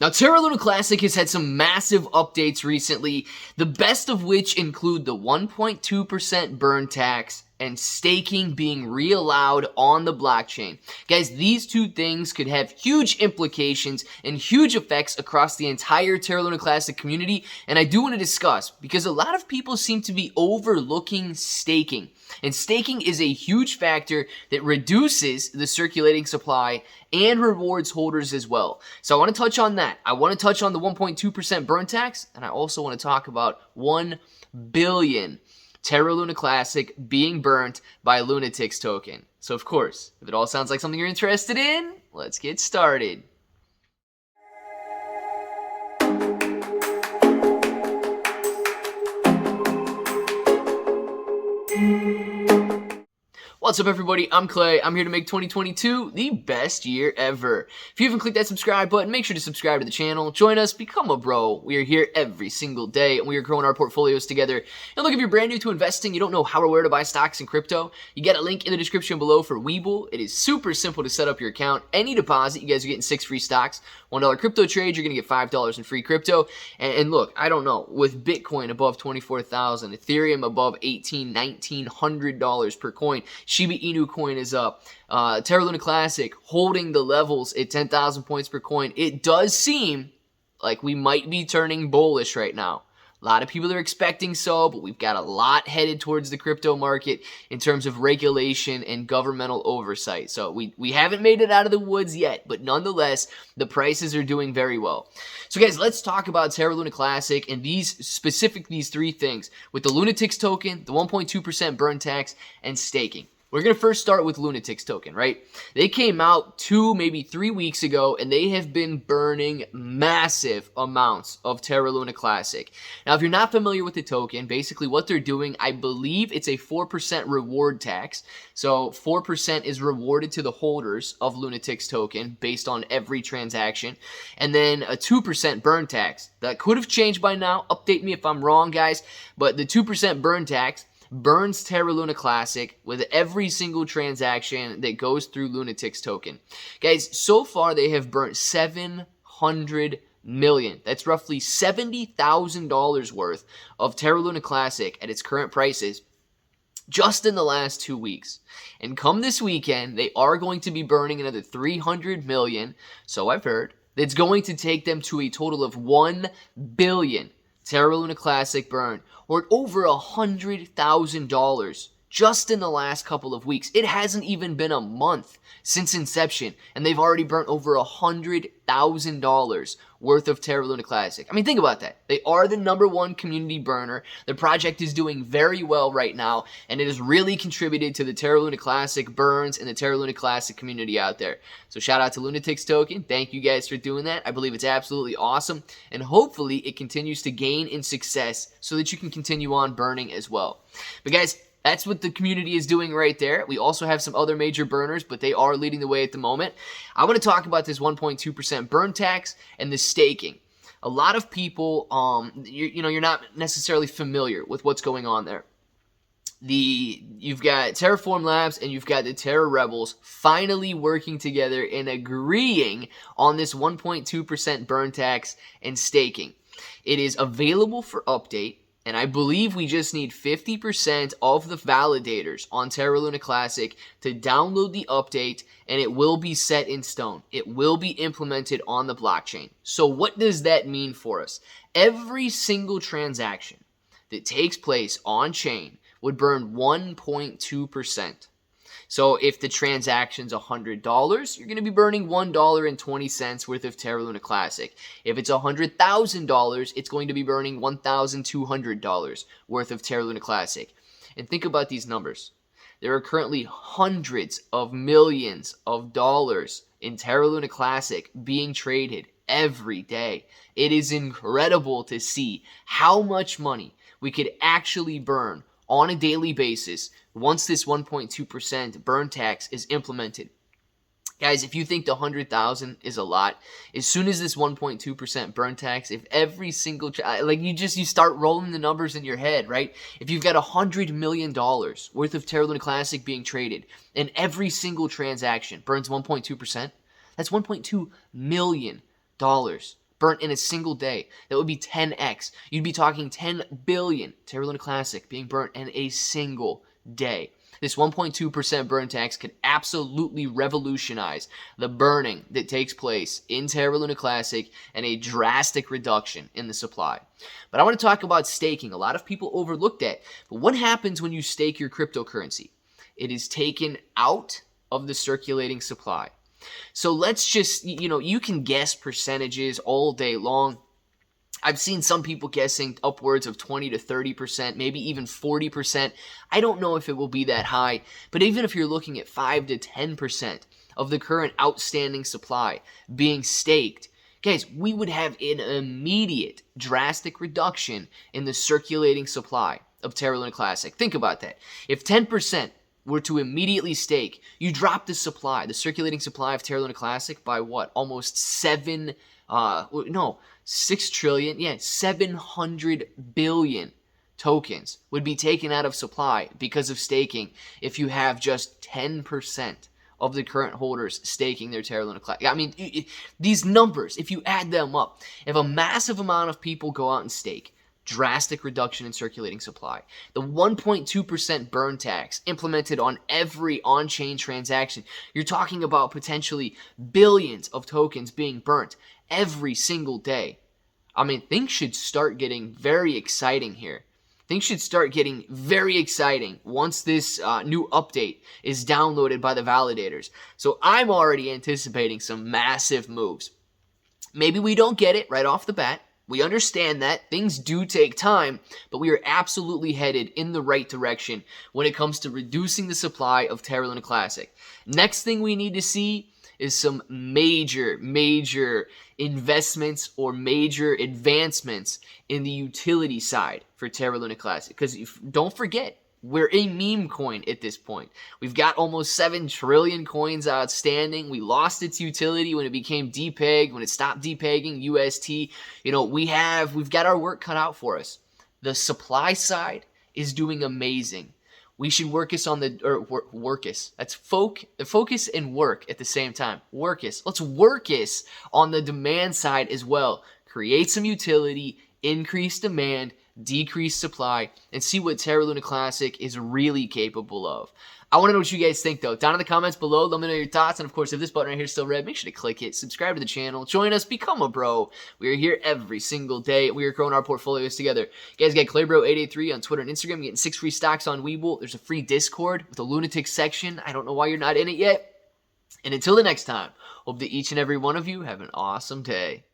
Now, Terra Luna Classic has had some massive updates recently, the best of which include the 1.2% burn tax and staking being re-allowed on the blockchain. Guys, these two things could have huge implications and huge effects across the entire Terra Luna Classic community, and I do want to discuss because a lot of people seem to be overlooking staking. And staking is a huge factor that reduces the circulating supply and rewards holders as well. So I want to touch on that. I want to touch on the 1.2% burn tax, and I also want to talk about 1 billion Terra Luna Classic being burnt by Lunatics token. So of course, if it all sounds like something you're interested in, let's get started. What's up, everybody? I'm Clay. I'm here to make 2022 the best year ever. If you haven't clicked that subscribe button, make sure to subscribe to the channel. Join us, become a bro. We are here every single day, and we are growing our portfolios together. And look, if you're brand new to investing, you don't know how or where to buy stocks in crypto, you get a link in the description below for Webull. It is super simple to set up your account. Any deposit, you guys are getting 6 free stocks. $1 crypto trade, you're going to get $5 in free crypto. And look, I don't know, with Bitcoin above 24,000, Ethereum above $1,900 per coin, Shiba coin is up. Terra Luna Classic holding the levels at 10,000 points per coin. It does seem like we might be turning bullish right now. A lot of people are expecting so, but we've got a lot headed towards the crypto market in terms of regulation and governmental oversight. So we haven't made it out of the woods yet, but nonetheless, the prices are doing very well. So guys, let's talk about Terra Luna Classic and these three things with the Lunatics token, the 1.2% burn tax, and staking. We're going to first start with Lunatics token, right? They came out 2, maybe 3 weeks ago, and they have been burning massive amounts of Terra Luna Classic. Now, if you're not familiar with the token, basically what they're doing, I believe it's a 4% reward tax. So 4% is rewarded to the holders of Lunatics token based on every transaction. And then a 2% burn tax. That could have changed by now. Update me if I'm wrong, guys. But the 2% burn tax burns Terra Luna Classic with every single transaction that goes through Lunatics token. Guys, so far they have burnt 700 million. That's roughly $70,000 worth of Terra Luna Classic at its current prices just in the last 2 weeks. And come this weekend, they are going to be burning another 300 million, so I've heard. That's going to take them to a total of 1 billion Terra Luna Classic burn, or over $100,000 just in the last couple of weeks. It hasn't even been a month since inception, and they've already burnt over $100,000 worth of Terra Luna Classic. I mean, think about that. They are the #1 community burner. The project is doing very well right now, and it has really contributed to the Terra Luna Classic burns and the Terra Luna Classic community out there. So shout out to Lunatics token. Thank you guys for doing that. I believe it's absolutely awesome, and hopefully it continues to gain in success so that you can continue on burning as well. But guys, that's what the community is doing right there. We also have some other major burners, but they are leading the way at the moment. I want to talk about this 1.2% burn tax and the staking. A lot of people, you're not necessarily familiar with what's going on there. You've got Terraform Labs and you've got the Terra Rebels finally working together and agreeing on this 1.2% burn tax and staking. It is available for update. And I believe we just need 50% of the validators on Terra Luna Classic to download the update, and it will be set in stone. It will be implemented on the blockchain. So what does that mean for us? Every single transaction that takes place on chain would burn 1.2%. So if the transaction's $100, you're going to be burning $1.20 worth of Terra Luna Classic. If it's $100,000, it's going to be burning $1,200 worth of Terra Luna Classic. And think about these numbers. There are currently hundreds of millions of dollars in Terra Luna Classic being traded every day. It is incredible to see how much money we could actually burn on a daily basis once this 1.2% burn tax is implemented. Guys, if you think the 100,000 is a lot, as soon as this 1.2% burn tax, if every single, you start rolling the numbers in your head, right? If you've got $100 million worth of Terra Luna Classic being traded, and every single transaction burns 1.2%, that's $1.2 million burnt in a single day. That would be 10x. You'd be talking 10 billion Terra Luna Classic being burnt in a single day. This 1.2% burn tax could absolutely revolutionize the burning that takes place in Terra Luna Classic and a drastic reduction in the supply. But I want to talk about staking. A lot of people overlook that. But what happens when you stake your cryptocurrency? It is taken out of the circulating supply. So let's just, you can guess percentages all day long. I've seen some people guessing upwards of 20 to 30%, maybe even 40%. I don't know if it will be that high, but even if you're looking at 5 to 10% of the current outstanding supply being staked, guys, we would have an immediate drastic reduction in the circulating supply of Terra Luna Classic. Think about that. If 10% were to immediately stake, you drop the supply, the circulating supply of Terra Luna Classic by what? Almost 6 trillion, 700 billion tokens would be taken out of supply because of staking if you have just 10% of the current holders staking their Terra Luna Classic. I mean, these numbers, if you add them up, if a massive amount of people go out and stake, drastic reduction in circulating supply. The 1.2% burn tax implemented on every on-chain transaction. You're talking about potentially billions of tokens being burnt every single day. I mean, things should start getting very exciting here. Things should start getting very exciting once this new update is downloaded by the validators. So I'm already anticipating some massive moves. Maybe we don't get it right off the bat. We understand that things do take time, but we are absolutely headed in the right direction when it comes to reducing the supply of Terra Luna Classic. Next thing we need to see is some major investments or major advancements in the utility side for Terra Luna Classic. Because don't forget, we're a meme coin at this point. We've got almost 7 trillion coins outstanding. We lost its utility when it became depeg, when it stopped depegging UST. We've got our work cut out for us. The supply side is doing amazing. We should focus on focus and work at the same time. Let's workus on the demand side as well. Create some utility, increase demand, decrease supply, and see what Terra Luna Classic is really capable of. I want to know what you guys think, though. Down in the comments below, let me know your thoughts. And, of course, if this button right here is still red, make sure to click it. Subscribe to the channel. Join us. Become a bro. We are here every single day. We are growing our portfolios together. You guys get ClayBro883 on Twitter and Instagram. You're getting 6 free stocks on Webull. There's a free Discord with a Lunatics section. I don't know why you're not in it yet. And until the next time, hope that each and every one of you have an awesome day.